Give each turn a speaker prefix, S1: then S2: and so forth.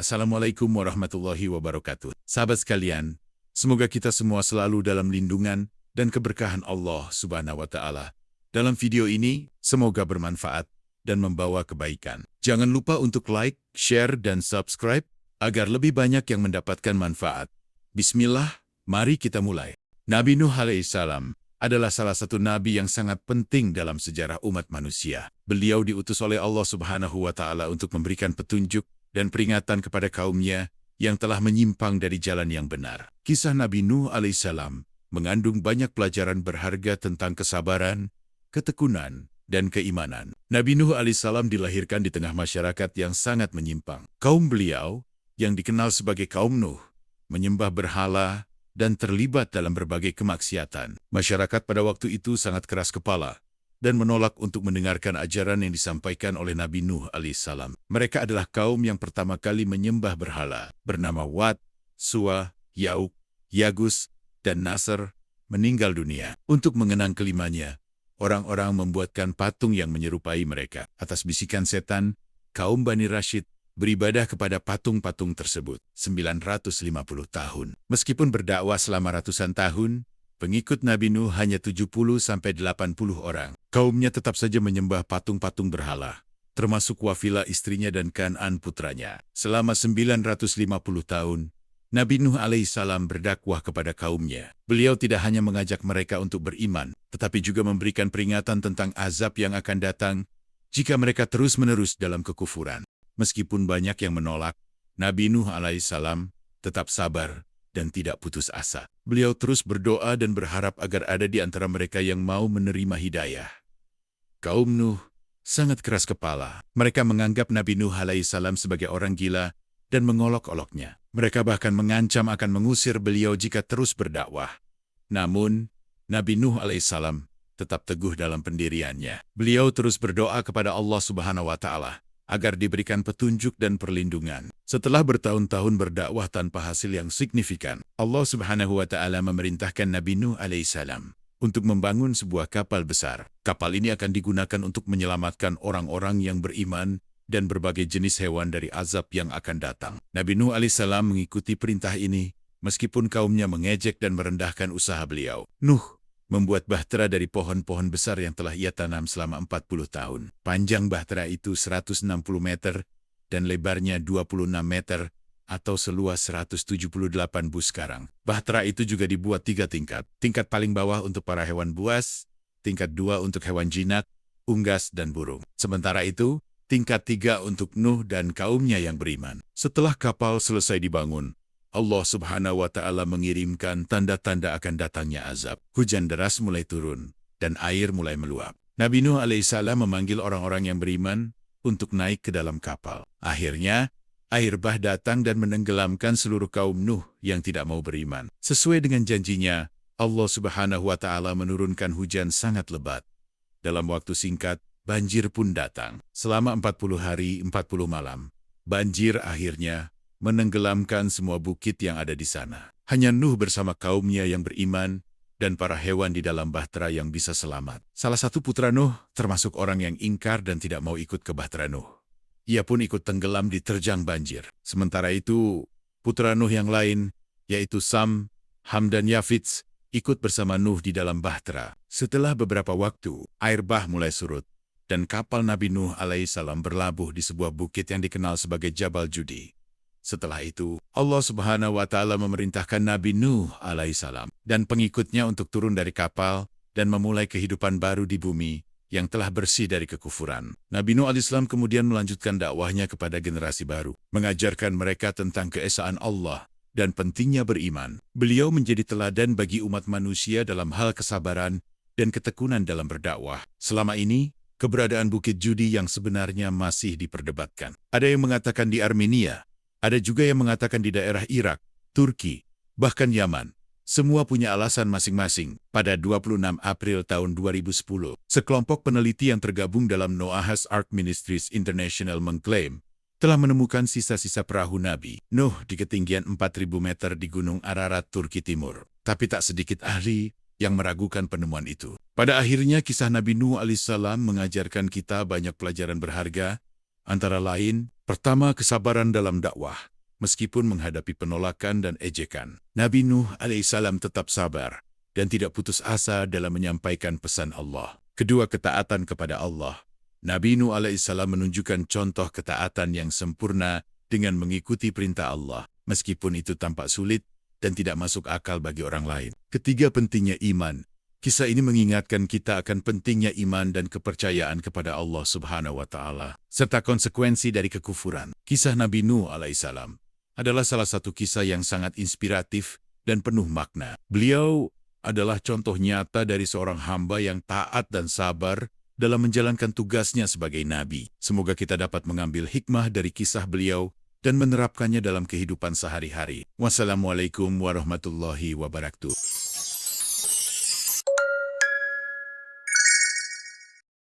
S1: Assalamualaikum warahmatullahi wabarakatuh. Sahabat sekalian, semoga kita semua selalu dalam lindungan dan keberkahan Allah Subhanahu wa Ta'ala. Dalam video ini, semoga bermanfaat dan membawa kebaikan. Jangan lupa untuk like, share, dan subscribe agar lebih banyak yang mendapatkan manfaat. Bismillah, mari kita mulai. Nabi Nuh alaihissalam adalah salah satu nabi yang sangat penting dalam sejarah umat manusia. Beliau diutus oleh Allah Subhanahu wa Ta'ala untuk memberikan petunjuk dan peringatan kepada kaumnya yang telah menyimpang dari jalan yang benar. Kisah Nabi Nuh alaihissalam mengandung banyak pelajaran berharga tentang kesabaran, ketekunan, dan keimanan. Nabi Nuh alaihissalam dilahirkan di tengah masyarakat yang sangat menyimpang. Kaum beliau, yang dikenal sebagai kaum Nuh, menyembah berhala dan terlibat dalam berbagai kemaksiatan. Masyarakat pada waktu itu sangat keras kepala dan menolak untuk mendengarkan ajaran yang disampaikan oleh Nabi Nuh alaihissalam. Mereka adalah kaum yang pertama kali menyembah berhala, bernama Wat, Suwa, Yauk, Yagus, dan Nasr, meninggal dunia. Untuk mengenang kelimanya, orang-orang membuatkan patung yang menyerupai mereka. Atas bisikan setan, kaum Bani Rashid beribadah kepada patung-patung tersebut 950 tahun. Meskipun berdakwah selama ratusan tahun, pengikut Nabi Nuh hanya 70-80 orang. Kaumnya tetap saja menyembah patung-patung berhala, termasuk Wafila istrinya dan Kan'an putranya. Selama 950 tahun, Nabi Nuh alaihissalam berdakwah kepada kaumnya. Beliau tidak hanya mengajak mereka untuk beriman, tetapi juga memberikan peringatan tentang azab yang akan datang jika mereka terus-menerus dalam kekufuran. Meskipun banyak yang menolak, Nabi Nuh alaihissalam tetap sabar dan tidak putus asa. Beliau terus berdoa dan berharap agar ada di antara mereka yang mau menerima hidayah. Kaum Nuh sangat keras kepala. Mereka menganggap Nabi Nuh alaihissalam sebagai orang gila dan mengolok-oloknya. Mereka bahkan mengancam akan mengusir beliau jika terus berdakwah. Namun, Nabi Nuh alaihissalam tetap teguh dalam pendiriannya. Beliau terus berdoa kepada Allah Subhanahu wa Ta'ala agar diberikan petunjuk dan perlindungan. Setelah bertahun-tahun berdakwah tanpa hasil yang signifikan, Allah Subhanahu wa Ta'ala memerintahkan Nabi Nuh alaihissalam untuk membangun sebuah kapal besar. Kapal ini akan digunakan untuk menyelamatkan orang-orang yang beriman dan berbagai jenis hewan dari azab yang akan datang. Nabi Nuh alaihissalam mengikuti perintah ini, meskipun kaumnya mengejek dan merendahkan usaha beliau. Nuh membuat bahtera dari pohon-pohon besar yang telah ia tanam selama 40 tahun. Panjang bahtera itu 160 meter dan lebarnya 26 meter atau seluas 178 bus karang. Bahtera itu juga dibuat 3 tingkat. Tingkat paling bawah untuk para hewan buas, tingkat 2 untuk hewan jinak, unggas, dan burung. Sementara itu, tingkat 3 untuk Nuh dan kaumnya yang beriman. Setelah kapal selesai dibangun, Allah Subhanahu wa Ta'ala mengirimkan tanda-tanda akan datangnya azab. Hujan deras mulai turun, dan air mulai meluap. Nabi Nuh alaihissalam memanggil orang-orang yang beriman untuk naik ke dalam kapal. Akhirnya, air bah datang dan menenggelamkan seluruh kaum Nuh yang tidak mau beriman. Sesuai dengan janjinya, Allah Subhanahu wa Ta'ala menurunkan hujan sangat lebat. Dalam waktu singkat, banjir pun datang. Selama 40 hari 40 malam, banjir akhirnya menenggelamkan semua bukit yang ada di sana. Hanya Nuh bersama kaumnya yang beriman dan para hewan di dalam bahtera yang bisa selamat. Salah satu putra Nuh termasuk orang yang ingkar dan tidak mau ikut ke bahtera Nuh. Ia pun ikut tenggelam diterjang banjir. Sementara itu, putra Nuh yang lain, yaitu Sam, Ham, dan Yafits, ikut bersama Nuh di dalam bahtera. Setelah beberapa waktu, air bah mulai surut, dan kapal Nabi Nuh alaihissalam berlabuh di sebuah bukit yang dikenal sebagai Jabal Judi. Setelah itu, Allah Subhanahu wa Ta'ala memerintahkan Nabi Nuh alaihissalam dan pengikutnya untuk turun dari kapal dan memulai kehidupan baru di bumi yang telah bersih dari kekufuran. Nabi Nuh alaihissalam kemudian melanjutkan dakwahnya kepada generasi baru, mengajarkan mereka tentang keesaan Allah dan pentingnya beriman. Beliau menjadi teladan bagi umat manusia dalam hal kesabaran dan ketekunan dalam berdakwah. Selama ini, keberadaan Bukit Judi yang sebenarnya masih diperdebatkan. Ada yang mengatakan di Armenia, ada juga yang mengatakan di daerah Irak, Turki, bahkan Yaman. Semua punya alasan masing-masing. Pada 26 April tahun 2010, sekelompok peneliti yang tergabung dalam Noah's Ark Ministries International mengklaim telah menemukan sisa-sisa perahu Nabi Nuh di ketinggian 4.000 meter di Gunung Ararat, Turki Timur. Tapi tak sedikit ahli yang meragukan penemuan itu. Pada akhirnya, kisah Nabi Nuh alaihissalam mengajarkan kita banyak pelajaran berharga, antara lain, pertama, kesabaran dalam dakwah. meskipun menghadapi penolakan dan ejekan. Nabi Nuh alaihissalam tetap sabar dan tidak putus asa dalam menyampaikan pesan Allah. Kedua, ketaatan kepada Allah. Nabi Nuh alaihissalam menunjukkan contoh ketaatan yang sempurna dengan mengikuti perintah Allah, meskipun itu tampak sulit dan tidak masuk akal bagi orang lain. Ketiga, pentingnya iman. Kisah ini mengingatkan kita akan pentingnya iman dan kepercayaan kepada Allah Subhanahu wa Ta'ala, serta konsekuensi dari kekufuran. Kisah Nabi Nuh alaihissalam adalah salah satu kisah yang sangat inspiratif dan penuh makna. Beliau adalah contoh nyata dari seorang hamba yang taat dan sabar dalam menjalankan tugasnya sebagai nabi. Semoga kita dapat mengambil hikmah dari kisah beliau dan menerapkannya dalam kehidupan sehari-hari. Wassalamualaikum warahmatullahi wabarakatuh.